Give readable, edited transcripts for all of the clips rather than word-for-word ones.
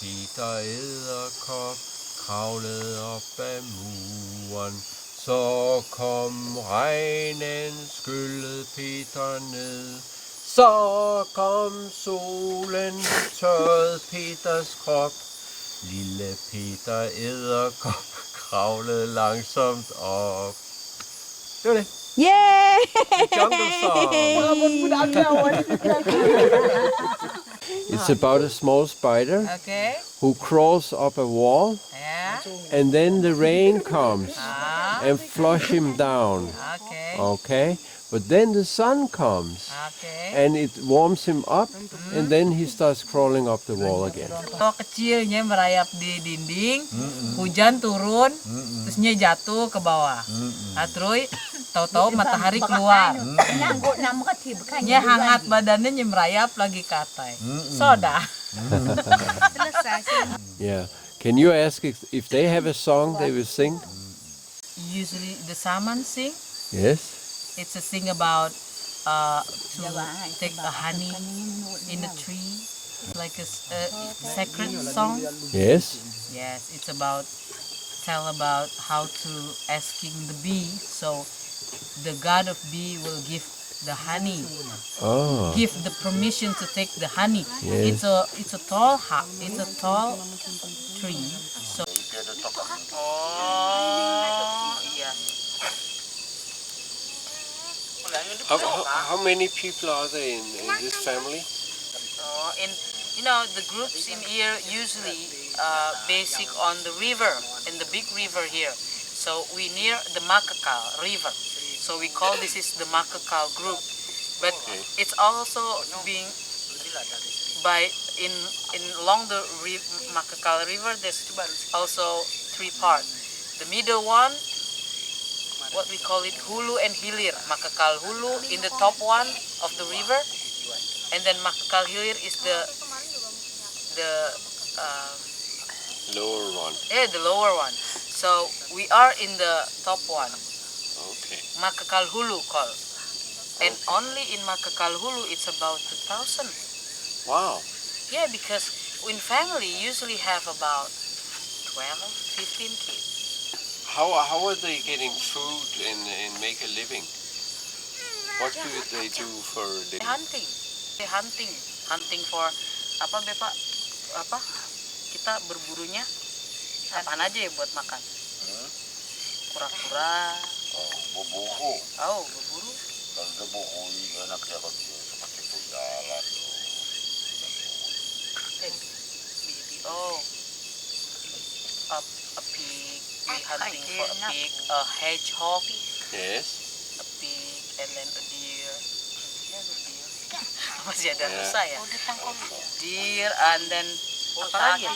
Peter Edderkop kravlede op ad muren. Så kom regnen, skyllede Peter ned. Så kom solen, tørrede Peters krop. Lille Peter Edderkop kravlede langsomt op. Det var det. Yay! Jungle song. It's about a small spider Okay. who crawls up a wall, Yeah. and then the rain comes and flush him down. Okay. Okay? But then the sun comes Okay. and it warms him up, and then he starts crawling up the wall again. Kalau kecilnya merayap di dinding, hujan turun, terusnya jatuh ke bawah. Nah, terus tahu-tahu matahari keluar. Nya hangat badannya nya merayap lagi ke atas. Soda. Yeah. Can you ask if they have a song they will sing? Usually the shaman sing. Yes. It's a thing about to take the honey in the tree, like a sacred song. Yes. Yes, it's about tell about how to asking the bee, so the god of bee will give the honey, Oh. give the permission to take the honey. Yes. It's a tall tree. So yeah. How many people are there in this family? And the groups in here usually basic on the river, in the big river here. So we near the Makakal River. So we call this is the Makakal group. But it's also being by in along the Makakal River. There's also three parts. The middle one, what we call it Hulu and Hilir. Makakal Hulu in the top one of the river, and then Makakal Hilir is the Lower one. the lower one. So we are in the top one, Okay. Makakal Hulu called, and only in Makakal Hulu it's about 2,000. Wow. Yeah, because in family usually have about 12, 15 kids. How are they getting food and make a living? What do they do for a living? Hunting for apa Bepa? Apa? Kita berburunya apaan aja ya buat makan? Kura-kura. Berburu. Oh, berburu. Kalau dia berburu, enak dia seperti itu jalan. Oh, a pig. We hunting for a pig, a hedgehog, Yes. a pig, and then a deer. Masih ada rusa ya? Deer, and then apa lagi?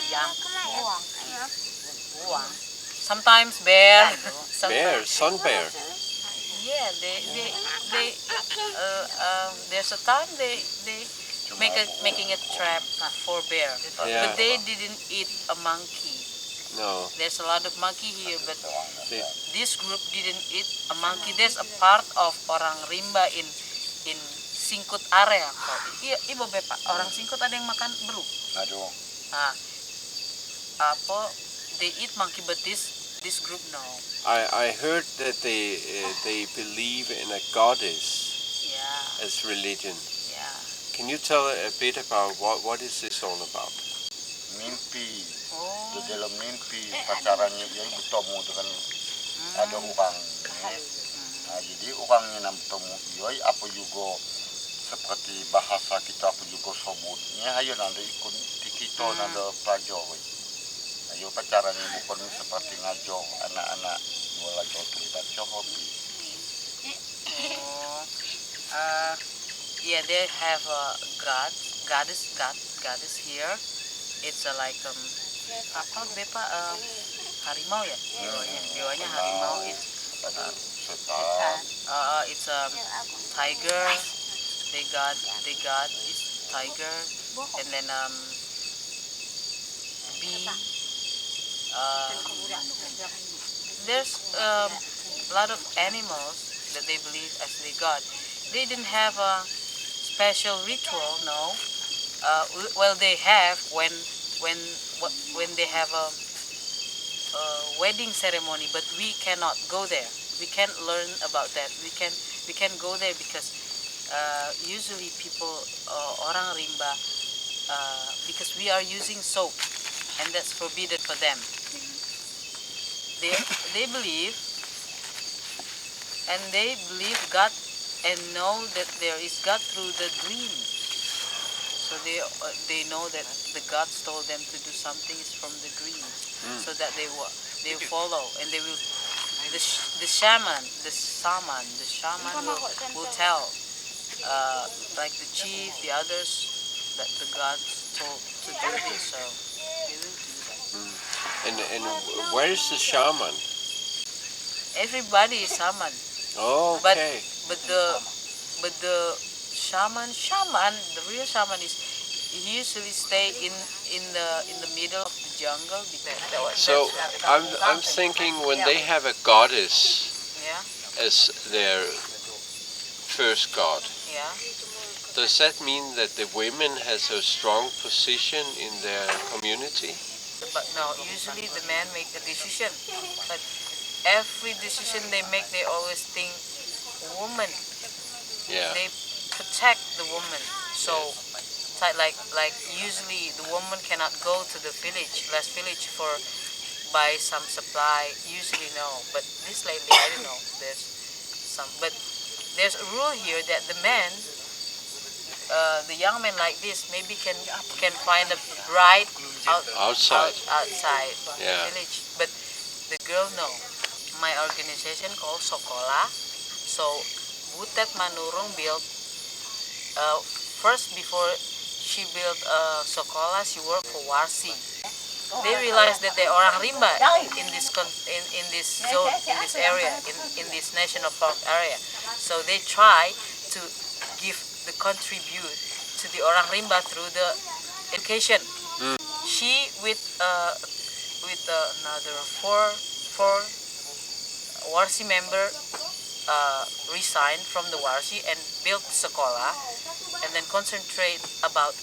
Buang. Sometimes bear. Bear, sun bear. Yeah, they there's a time they making a trap for bear, Yeah. but they didn't eat a monkey. No. There's a lot of monkey here, but They, this group didn't eat a monkey. There's a part of orang rimba in Singkut area. Iya, ibu Bepa, orang Singkut ada yang makan beru. Aduh. Nah, apa they eat monkey, but this group no. I heard that they believe in a goddess Yeah, as religion. yeah. Can you tell a bit about what is this all about? Mimpi. Oh, Di dalam mimpi pacarannya dia bertemu dengan ada orang. Nah, jadi orangnya yang bertemu dia apa juga seperti bahasa kita apa juga sebutnya ayo nanti ikut di kita nanti pelajar. Ayo pacarannya bukan seperti ngajak anak-anak belajar terlibat hobi. yeah, they have a goddess here. It's a like apa Bepa harimau ya? Dewanya harimau. Setan. It's a tiger. They got is tiger, and then bee. There's a lot of animals that they believe as they god. They didn't have a special ritual, no. Well, they have when when when they have a wedding ceremony, but we cannot go there. We can't learn about that. We can go there because usually people orang rimba because we are using soap, and that's forbidden for them. They believe, and they believe God and know that there is God through the dream. So they know that the gods told them to do something is from the dream, so that they will follow, and they will. The shaman will tell, like the chief, the others, that the gods told to do this, so they will do that. And where is the shaman? Everybody is shaman. Oh, okay. But the shaman, the real shaman is he usually stay in the middle of the jungle because So I'm thinking when they have a goddess yeah, as their first god, yeah. does that mean that the women has a strong position in their community? But no, usually the men make the decision. But every decision they make, they always think woman. Yeah. They protect the woman. So, like usually the woman cannot go to the last village for buy some supply. Usually no, but this lately I don't know. There's some, but there's a rule here that the men, the young men like this, maybe can find a bride Outside. outside Yeah. the village. But the girl no. My organization called Sokola. So Butet Manurung built first before she built Sokola, she worked for Warsi. They realized that they orang rimba in this in this zone, in this area, in this national park area. So they try to give the contribute to the orang rimba through the education. She with another four Warsi member resigned from the Warsi and built Sekolah, and then concentrate about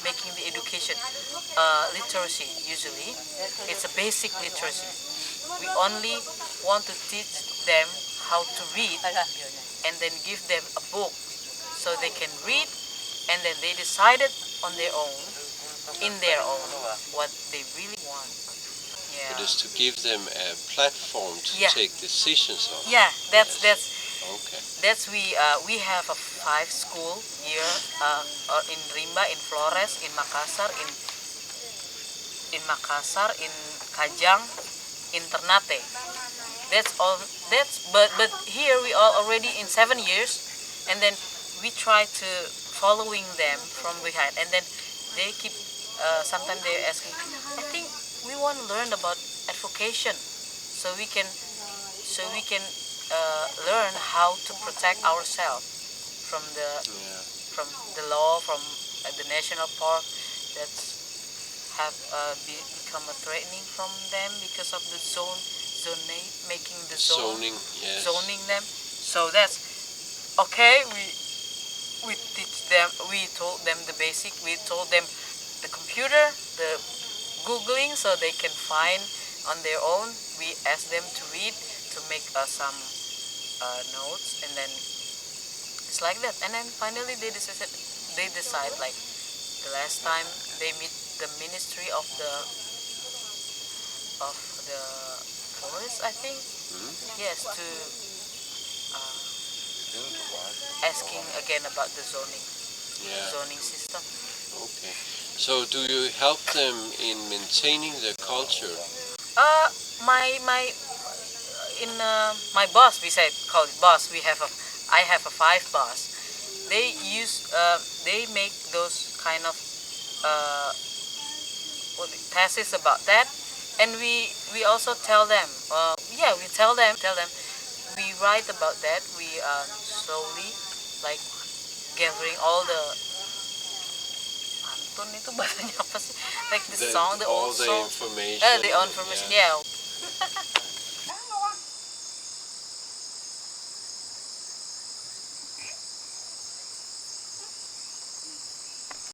making the education literacy. Usually, it's a basic literacy. We only want to teach them how to read, and then give them a book so they can read, and then they decided on their own, what they really want. Yeah. It is to give them a platform to Yeah. take decisions on. Yeah, that's Okay. we have a 5 school here in Rimba, in Flores, in Makassar, in Kajang, in Ternate. That's all. But here we are already in 7 years, and then we try to following them from behind, and then they keep. Sometimes they're asking, I think we want to learn about advocation, so we can learn how to protect ourselves from the law, from the national park that's have become a threatening from them because of the making the Zoning, yes. zoning them. So that's okay. We teach them. We told them the basic. We told them the computer, the Googling, so they can find on their own. We ask them to read, to make some notes, and then it's like that. And then finally they decide like the last time they meet the Ministry of the Forest, I think. Yes, to asking again about the Yeah. zoning system. Okay. So do you help them in maintaining their culture? My boss, we said call it boss. I have a 5 boss. They make those kind of passes about that, and we also tell them. We tell them. We write about that. We slowly like gathering all the Antun itu bahasanya apa sih? Like the song, the all old the song. information. The information, yeah.